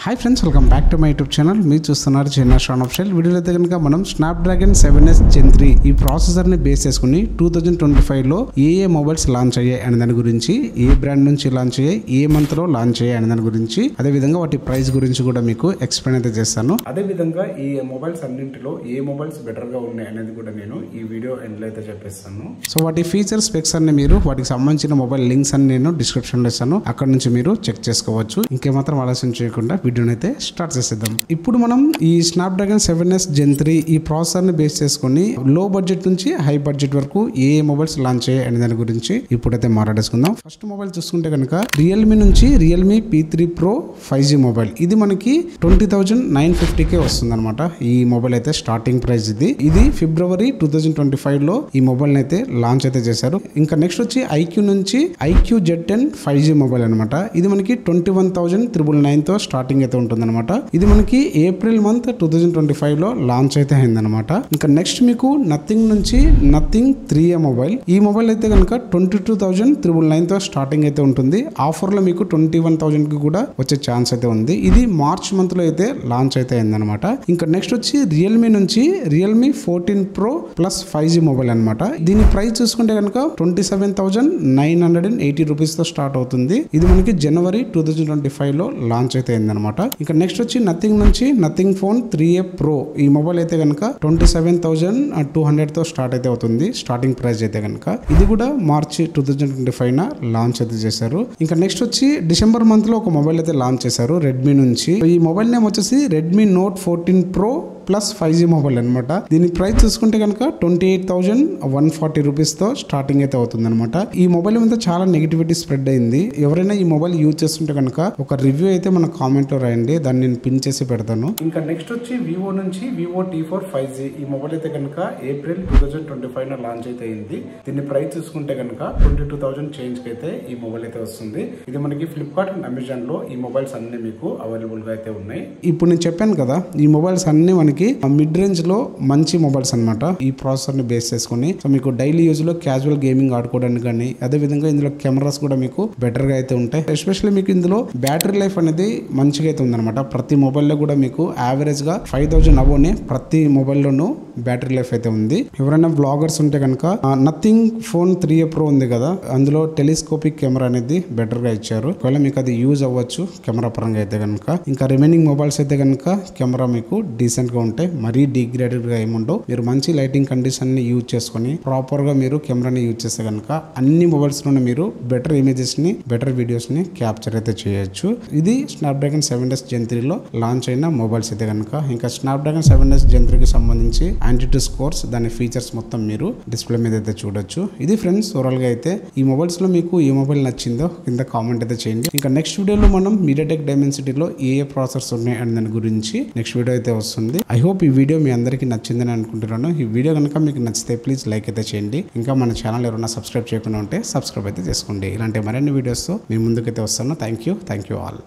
Hi friends, welcome back to my YouTube channel. మీరు చూస్తున్నారు చిన్న షాన్ ఆఫ్ స్టైల్. వీడియోలో అయితే కనుక మనం స్నాప్డ్రాగన్ 7S Gen 3 ఈ ప్రాసెసర్ని బేస్ చేసుకుని 2025లో ఏ మొబైల్స్ లాంచ్ అయ్యాయి అనే దాని గురించి, ఏ బ్రాండ్ నుంచి లాంచ్ అయ్యాయి, ఏ మంత్లో లాంచ్ అయ్యాయి అనే దాని గురించి, అదేవిధంగా వాటి ప్రైస్ గురించి కూడా మీకు ఎక్స్ప్లెయిన్ అయితే చేస్తాను. అదేవిధంగా ఈ మొబైల్స్ అన్నింటిలో ఏ మొబైల్స్ బెటర్గా ఉన్నాయి అనేది కూడా నేను ఈ వీడియో ఎండ్లో అయితే చెప్పేస్తాను. సో వాటి ఫీచర్ స్పెక్స్ అన్ని మీరు వాటికి సంబంధించిన మొబైల్ లింక్స్ అన్ని నేను డిస్క్రిప్షన్లో ఇస్తాను. అక్కడ నుంచి మీరు చెక్ చేసుకోవచ్చు. ఇంకేమాత్రం ఆలస్యం చేయకుండా వీడియోని అయితే స్టార్ట్ చేసేద్దాం. ఇప్పుడు మనం ఈ స్నాప్డ్రాగన్ 7S Gen 3 ఈ ప్రాసెసర్ ని బేస్ చేసుకుని లో బడ్జెట్ నుంచి హై బడ్జెట్ వరకు ఏ మొబైల్స్ లాంచ్ అయ్యాయి అనే దాని గురించి ఇప్పుడైతే మాట్లాడేసుకుందాం. ఫస్ట్ మొబైల్ చూసుకుంటే కనుక రియల్మీ నుంచి Realme P3 Pro 5G mobile. ఇది మనకి 20,950కే వస్తుంది అనమాట. ఈ మొబైల్ అయితే స్టార్టింగ్ ప్రైస్ ఇది ఫిబ్రవరి 2025 లో ఈ మొబైల్ అయితే లాంచ్ అయితే చేశారు. ఇంకా నెక్స్ట్ వచ్చి IQ నుంచి IQ Z10 5G మొబైల్ అనమాట. ఇది మనకి 21,999 తో స్టార్టింగ్ అయితే ఉంటుందన్నమాట. ఇది మనకి ఏప్రిల్ మంత్ 2025 లో లాంచ్ అయితే అయిందనమాట. ఇంకా నెక్స్ట్ మీకు నథింగ్ నుంచి నథింగ్ 3A మొబైల్. ఈ మొబైల్ అయితే కనుక 22,999 తో స్టార్టింగ్ అయితే ఉంటుంది. ఆఫర్ లో మీకు 21,000 కి కూడా వచ్చే ఛాన్స్ అయితే ఉంది. ఇది మార్చ్ మంత్ లో అయితే లాంచ్ అయితే అయిందనమాట. ఇంకా నెక్స్ట్ వచ్చి రియల్మీ నుంచి Realme 14 Pro Plus 5G mobile అనమాట. దీని ప్రైస్ చూసుకుంటే కనుక 27,980 రూపీస్ తో స్టార్ట్ అవుతుంది. ఇది మనకి జనవరి 2025 లో లాంచ్ అయితే అయిందనమాట. ఇంకా నెక్స్ట్ వచ్చి నథింగ్ నుంచి నథింగ్ ఫోన్ 3A Pro. ఈ మొబైల్ అయితే కనుక 27,200 తో స్టార్ట్ అయితే అవుతుంది. స్టార్టింగ్ ప్రైస్ అయితే కనుక ఇది కూడా మార్చి 2025 లాంచ్ అయితే చేశారు. ఇంకా నెక్స్ట్ వచ్చి డిసెంబర్ మంత్ లో ఒక మొబైల్ అయితే లాంచ్ చేశారు రెడ్మీ నుంచి. ఈ మొబైల్ నేమ్ వచ్చేసి Redmi Note 14 Pro Plus 5G mobile అనమాట. దీని ప్రైస్ చూసుకుంటే కనుక 28,140 రూపీస్ తో స్టార్టింగ్ అయితే అవుతుంది అనమాట. ఈ మొబైల్ మీద చాలా నెగిటివిటీ స్ప్రెడ్ అయింది. ఎవరైనా ఈ మొబైల్ యూజ్ చేస్తుంటే కనుక ఒక రివ్యూ అయితే మన కామెంట్ లో రాయండి, దాన్ని నేను పిన్ చేసి పెడతాను. ఇంకా నెక్స్ట్ వచ్చి వివో నుంచి వివో T4 5G. ఈ మొబైల్ అయితే కనుక ఏప్రిల్ 2025 లాంచ్ అయితే అయింది. దీని ప్రైస్ చూసుకుంటే కనుక 22,000 చేంజ్ కి అయితే ఈ మొబైల్ అయితే వస్తుంది. ఇది మనకి ఫ్లిప్కార్ట్ అండ్ అమెజాన్ లో ఈ మొబైల్స్ అన్ని మీకు అవైలబుల్ గా అయితే ఉన్నాయి. ఇప్పుడు నేను చెప్పాను కదా, ఈ మొబైల్స్ అన్ని మనకి మిడ్ రేంజ్ లో మంచి మొబైల్స్ అనమాట. ఈ ప్రాసెసర్ ని బేస్ చేసుకుని సో మీకు డైలీ యూజ్ లో క్యాజువల్ గేమింగ్ ఆడుకోవడానికి కానీ, అదే విధంగా ఇందులో కెమెరాస్ కూడా మీకు బెటర్ గా అయితే ఉంటాయి. ఎస్పెషల్లీ మీకు ఇందులో బ్యాటరీ లైఫ్ అనేది మంచిగా అయితే ఉందన్నమాట. ప్రతి మొబైల్లో కూడా మీకు యావరేజ్ గా 5,000 అబోనే ప్రతి మొబైల్లోనూ బ్యాటరీ లైఫ్ అయితే ఉంది. ఎవరైనా బ్లాగర్స్ ఉంటే కనుక నథింగ్ ఫోన్ 3A Pro ఉంది కదా, అందులో టెలిస్కోపిక్ కెమెరా అనేది బెటర్ గా ఇచ్చారు. ఒకవేళ మీకు అది యూజ్ అవ్వచ్చు కెమెరా పరంగా అయితే కనుక. ఇంకా రిమైనింగ్ మొబైల్స్ అయితే కనుక కెమెరా మీకు డీసెంట్ గా ఉంటాయి, మరీ డిగ్రేడెడ్ గా ఏముండవు. మీరు మంచి లైటింగ్ కండిషన్ ని యూజ్ చేసుకుని ప్రాపర్ గా మీరు కెమెరాని యూజ్ చేస్తే కనుక అన్ని మొబైల్స్ లోనే మీరు బెటర్ ఇమేజెస్ ని, బెటర్ వీడియోస్ ని క్యాప్చర్ అయితే చేయొచ్చు. ఇది స్నాప్డ్రాగన్ 7S Gen 3 లో లాంచ్ అయిన మొబైల్స్ అయితే కనుక. ఇంకా స్నాప్డ్రాగన్ 7S Gen 3 కి సంబంధించి Antutu స్కోర్స్, దాని ఫీచర్స్ మొత్తం మీరు డిస్ప్లే మీద అయితే చూడొచ్చు. ఇది ఫ్రెండ్స్ ఓవరాల్ గా అయితే ఈ మొబైల్స్ లో మీకు ఏ మొబైల్ నచ్చిందో కింద కామెంట్ అయితే చేయండి. ఇంకా నెక్స్ట్ వీడియోలో మనం MediaTek Dimensity లో ఏ ప్రాసెసర్స్ ఉన్నాయి అనే దాని గురించి నెక్స్ట్ వీడియో అయితే వస్తుంది. ఐ హోప్ ఈ వీడియో మీ అందరికీ నచ్చిందని అనుకుంటున్నాను. ఈ వీడియో కనుక మీకు నచ్చితే ప్లీజ్ లైక్ అయితే చేయండి. ఇంకా మన ఛానల్ ఎవరైనా సబ్స్క్రైబ్ చేయకుండా ఉంటే సబ్స్క్రైబ్ అయితే చేసుకోండి. ఇలాంటి మరిన్ని వీడియోస్ మీ ముందుకైతే వస్తాను. Thank you all.